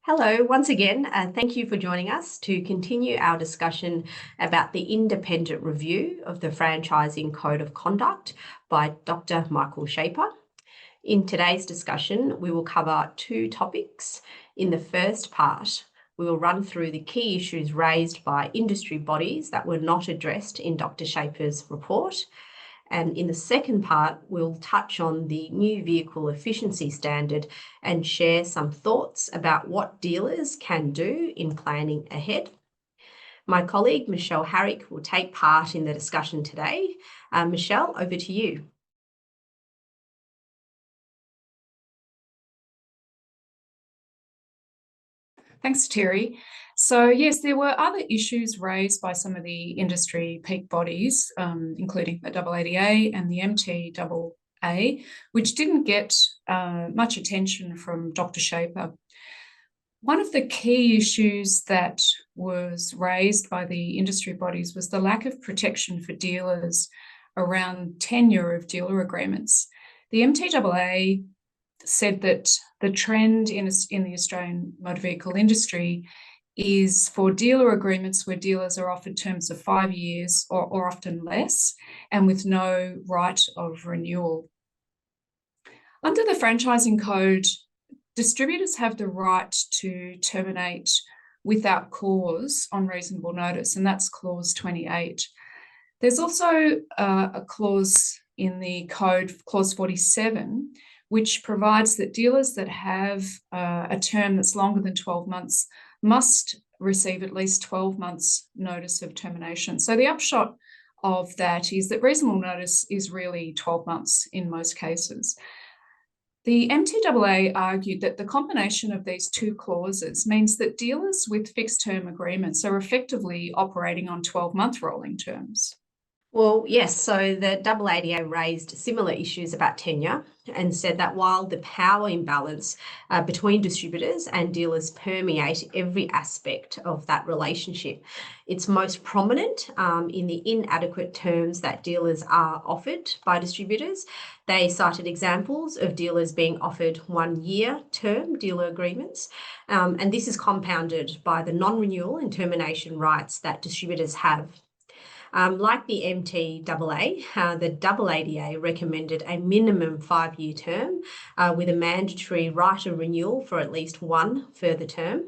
Hello, once again, thank you for joining us to continue our discussion about the independent review of the Franchising Code of Conduct by Dr. Michael Schaper. In today's discussion, we will cover two topics. In the first part, we will run through the key issues raised by industry bodies that were not addressed in Dr. Schaper's report. And in the second part, we'll touch on the new vehicle efficiency standard and share some thoughts about what dealers can do in planning ahead. My colleague, Michele Harrick, will take part in the discussion today. Michele, over to you. Thanks, Terry. So yes, there were other issues raised by some of the industry peak bodies, including the AADA and the MTAA, which didn't get much attention from Dr. Schaper. One of the key issues that was raised by the industry bodies was the lack of protection for dealers around tenure of dealer agreements. The MTAA said that the trend in the Australian motor vehicle industry is for dealer agreements where dealers are offered terms of 5 years or often less, and with no right of renewal. Under the Franchising Code, distributors have the right to terminate without cause on reasonable notice, and that's clause 28. There's also a clause in the code, clause 47, which provides that dealers that have a term that's longer than 12 months must receive at least 12 months notice of termination. So the upshot of that is that reasonable notice is really 12 months in most cases. The MTAA argued that the combination of these two clauses means that dealers with fixed term agreements are effectively operating on 12-month rolling terms. Well, yes, so the AADA raised similar issues about tenure and said that while the power imbalance between distributors and dealers permeate every aspect of that relationship, it's most prominent in the inadequate terms that dealers are offered by distributors. They cited examples of dealers being offered 1-year term dealer agreements, and this is compounded by the non-renewal and termination rights that distributors have. Like the MTAA, the AADA recommended a minimum 5-year term with a mandatory right of renewal for at least one further term.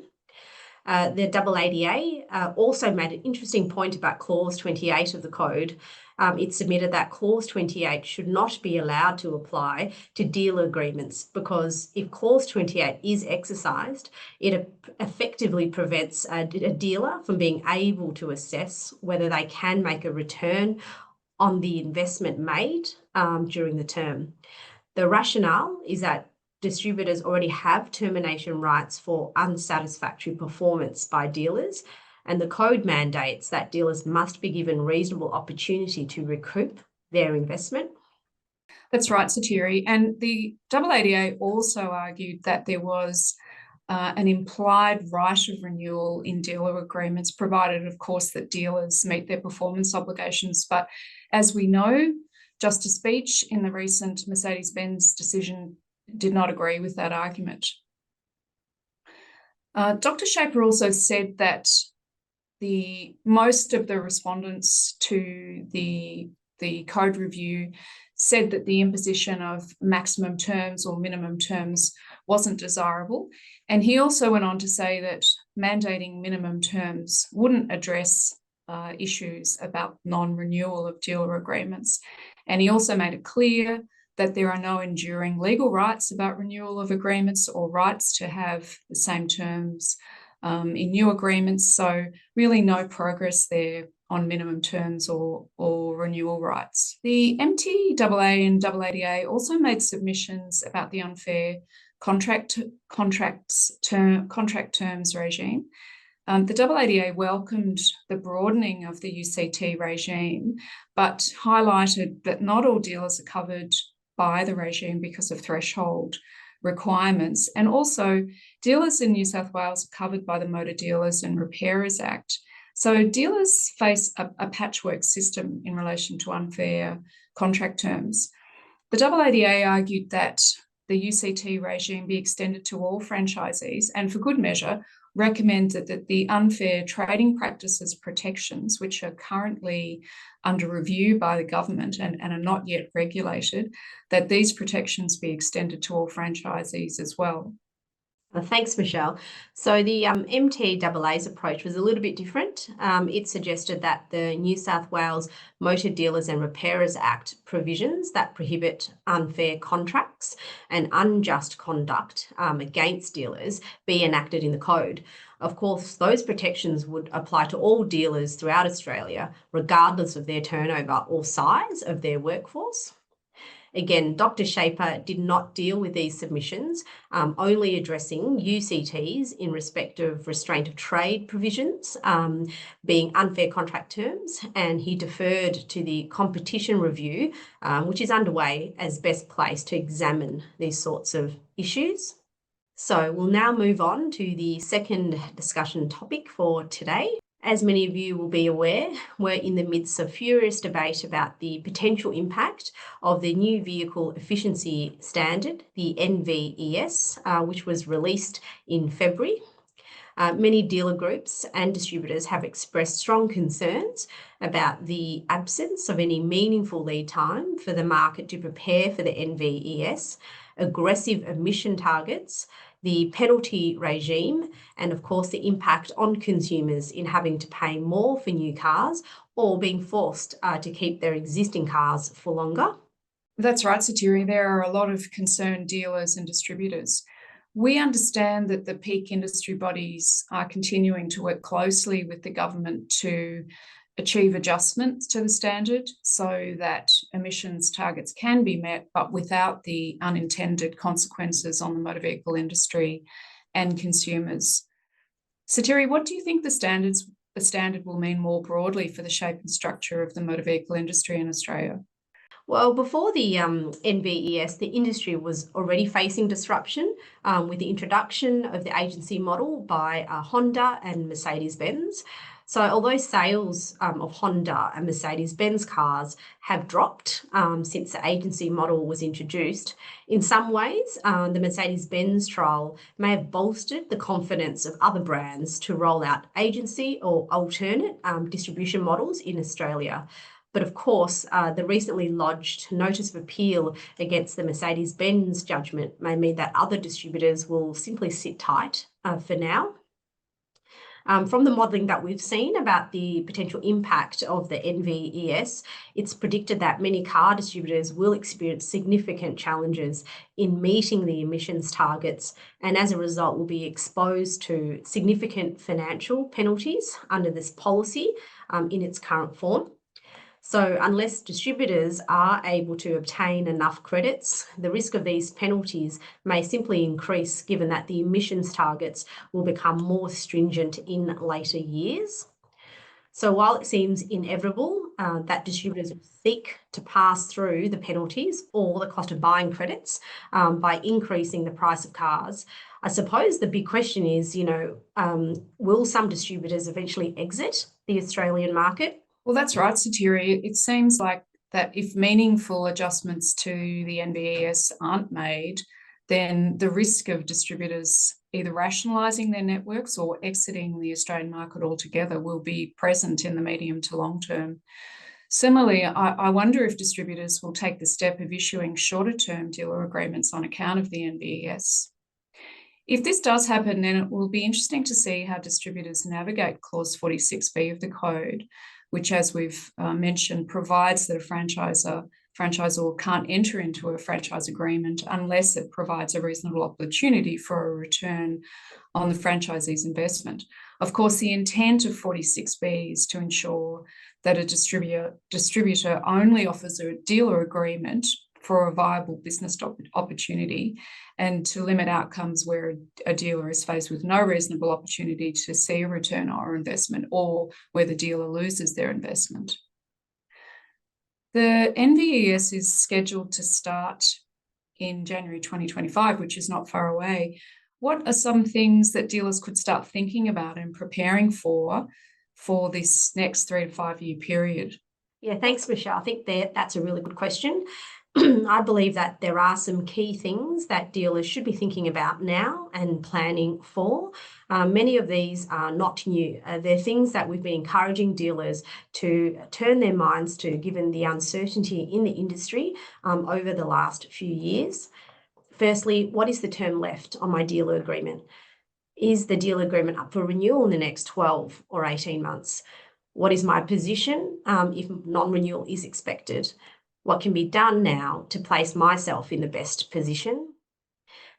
The AADA also made an interesting point about clause 28 of the code. It submitted that clause 28 should not be allowed to apply to dealer agreements because if clause 28 is exercised, it effectively prevents a dealer from being able to assess whether they can make a return on the investment made during the term. The rationale is that distributors already have termination rights for unsatisfactory performance by dealers, and the code mandates that dealers must be given reasonable opportunity to recoup their investment. That's right, Sotheary. And the AADA also argued that there was an implied right of renewal in dealer agreements, provided, of course, that dealers meet their performance obligations. But as we know, Justice Beach in the recent Mercedes-Benz decision did not agree with that argument. Dr. Schaper also said that most of the respondents to the code review said that the imposition of maximum terms or minimum terms wasn't desirable. And he also went on to say that mandating minimum terms wouldn't address issues about non-renewal of dealer agreements. And he also made it clear that there are no enduring legal rights about renewal of agreements or rights to have the same terms in new agreements. So really no progress there on minimum terms or renewal rights. The MTAA and AADA also made submissions about the unfair contract terms regime. The AADA welcomed the broadening of the UCT regime, but highlighted that not all dealers are covered by the regime because of threshold requirements. And also, dealers in New South Wales are covered by the Motor Dealers and Repairers Act. So dealers face a patchwork system in relation to unfair contract terms. The AADA argued that the UCT regime be extended to all franchisees, and for good measure, recommended that the unfair trading practices protections, which are currently under review by the government and are not yet regulated, that these protections be extended to all franchisees as well. Thanks, Michelle. So the MTAA's approach was a little bit different. It suggested that the New South Wales Motor Dealers and Repairers Act provisions that prohibit unfair contracts and unjust conduct against dealers be enacted in the code. Of course, those protections would apply to all dealers throughout Australia, regardless of their turnover or size of their workforce. Again, Dr. Schaper did not deal with these submissions, only addressing UCTs in respect of restraint of trade provisions being unfair contract terms, and he deferred to the competition review, which is underway, as best placed to examine these sorts of issues. So we'll now move on to the second discussion topic for today. As many of you will be aware, we're in the midst of furious debate about the potential impact of the new vehicle efficiency standard, the NVES, which was released in February. Many dealer groups and distributors have expressed strong concerns about the absence of any meaningful lead time for the market to prepare for the NVES, aggressive emission targets, the penalty regime, and of course the impact on consumers in having to pay more for new cars or being forced to keep their existing cars for longer. That's right, Sotheary. There are a lot of concerned dealers and distributors. We understand that the peak industry bodies are continuing to work closely with the government to achieve adjustments to the standard so that emissions targets can be met, but without the unintended consequences on the motor vehicle industry and consumers. Sotheary, what do you think the standard will mean more broadly for the shape and structure of the motor vehicle industry in Australia? Well, before the NVES, the industry was already facing disruption with the introduction of the agency model by Honda and Mercedes-Benz. So although sales of Honda and Mercedes-Benz cars have dropped since the agency model was introduced, in some ways, the Mercedes-Benz trial may have bolstered the confidence of other brands to roll out agency or alternate distribution models in Australia. But of course, the recently lodged notice of appeal against the Mercedes-Benz judgment may mean that other distributors will simply sit tight for now. From the modelling that we've seen about the potential impact of the NVES, it's predicted that many car distributors will experience significant challenges in meeting the emissions targets, and as a result will be exposed to significant financial penalties under this policy in its current form. So unless distributors are able to obtain enough credits, the risk of these penalties may simply increase, given that the emissions targets will become more stringent in later years. So while it seems inevitable that distributors will seek to pass through the penalties or the cost of buying credits by increasing the price of cars, I suppose the big question is, will some distributors eventually exit the Australian market? Well, that's right, Sotheary. It seems like that if meaningful adjustments to the NVES aren't made, then the risk of distributors either rationalising their networks or exiting the Australian market altogether will be present in the medium to long term. Similarly, I wonder if distributors will take the step of issuing shorter-term dealer agreements on account of the NVES. If this does happen, then it will be interesting to see how distributors navigate Clause 46B of the Code, which, as we've mentioned, provides that a franchisor can't enter into a franchise agreement unless it provides a reasonable opportunity for a return on the franchisee's investment. Of course, the intent of 46B is to ensure that a distributor only offers a dealer agreement for a viable business opportunity, and to limit outcomes where a dealer is faced with no reasonable opportunity to see a return on investment, or where the dealer loses their investment. The NVES is scheduled to start in January 2025, which is not far away. What are some things that dealers could start thinking about and preparing for this next 3 to 5 year period? Yeah, thanks, Michelle. I think that's a really good question. I believe that there are some key things that dealers should be thinking about now and planning for. Many of these are not new. They're things that we've been encouraging dealers to turn their minds to, given the uncertainty in the industry over the last few years. Firstly, what is the term left on my dealer agreement? Is the dealer agreement up for renewal in the next 12 or 18 months? What is my position if non-renewal is expected? What can be done now to place myself in the best position?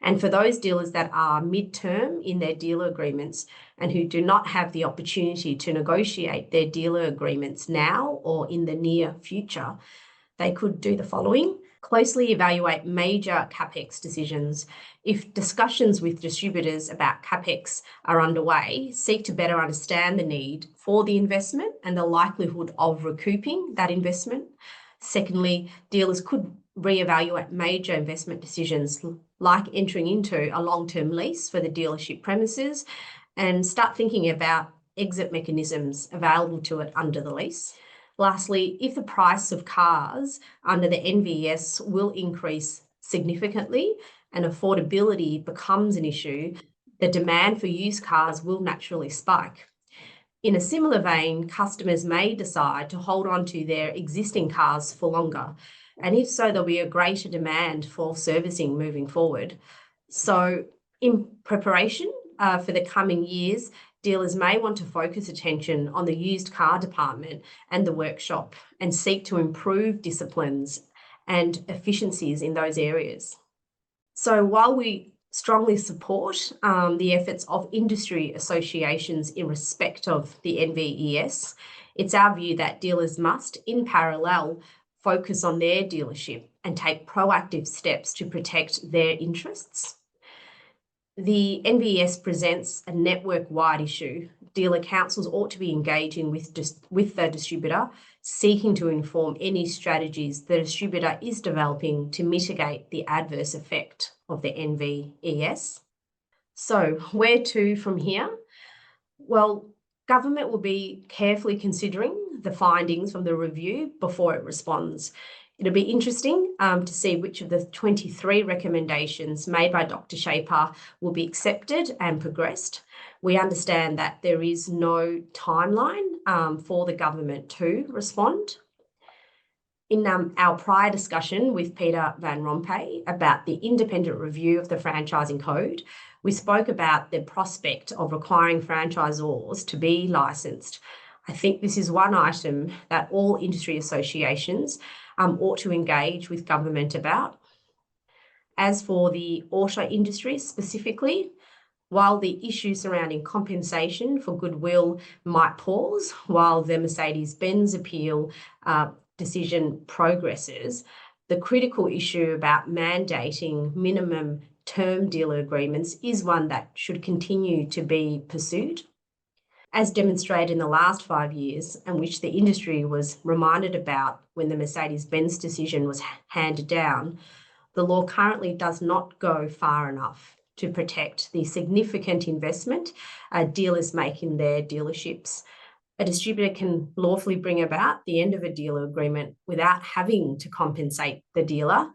And for those dealers that are mid-term in their dealer agreements and who do not have the opportunity to negotiate their dealer agreements now or in the near future, they could do the following. Closely evaluate major CapEx decisions. If discussions with distributors about CapEx are underway, seek to better understand the need for the investment and the likelihood of recouping that investment. Secondly, dealers could reevaluate major investment decisions like entering into a long-term lease for the dealership premises and start thinking about exit mechanisms available to it under the lease. Lastly, if the price of cars under the NVES will increase significantly and affordability becomes an issue, the demand for used cars will naturally spike. In a similar vein, customers may decide to hold on to their existing cars for longer, and if so, there'll be a greater demand for servicing moving forward. So in preparation for the coming years, dealers may want to focus attention on the used car department and the workshop and seek to improve disciplines and efficiencies in those areas. So while we strongly support the efforts of industry associations in respect of the NVES, it's our view that dealers must, in parallel, focus on their dealership and take proactive steps to protect their interests. The NVES presents a network-wide issue. Dealer councils ought to be engaging with the distributor, seeking to inform any strategies the distributor is developing to mitigate the adverse effect of the NVES. So where to from here? Well, government will be carefully considering the findings from the review before it responds. It'll be interesting to see which of the 23 recommendations made by Dr. Schaper will be accepted and progressed. We understand that there is no timeline for the government to respond. In our prior discussion with Peter Van Rompuy about the independent review of the franchising code, we spoke about the prospect of requiring franchisors to be licensed. I think this is one item that all industry associations ought to engage with government about. As for the auto industry specifically, while the issue surrounding compensation for goodwill might pause while the Mercedes-Benz appeal decision progresses, the critical issue about mandating minimum term dealer agreements is one that should continue to be pursued. As demonstrated in the last 5 years, and which the industry was reminded about when the Mercedes-Benz decision was handed down, the law currently does not go far enough to protect the significant investment dealers make in their dealerships. A distributor can lawfully bring about the end of a dealer agreement without having to compensate the dealer,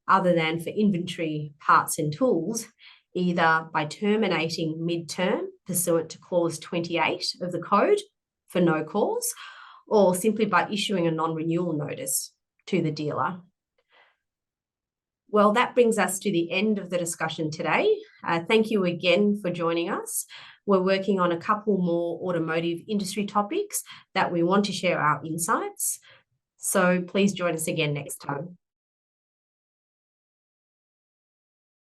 other than for inventory, parts and tools, either by terminating mid-term pursuant to clause 28 of the code for no cause, or simply by issuing a non-renewal notice to the dealer. Well, that brings us to the end of the discussion today. Thank you again for joining us. We're working on a couple more automotive industry topics that we want to share our insights. So please join us again next time.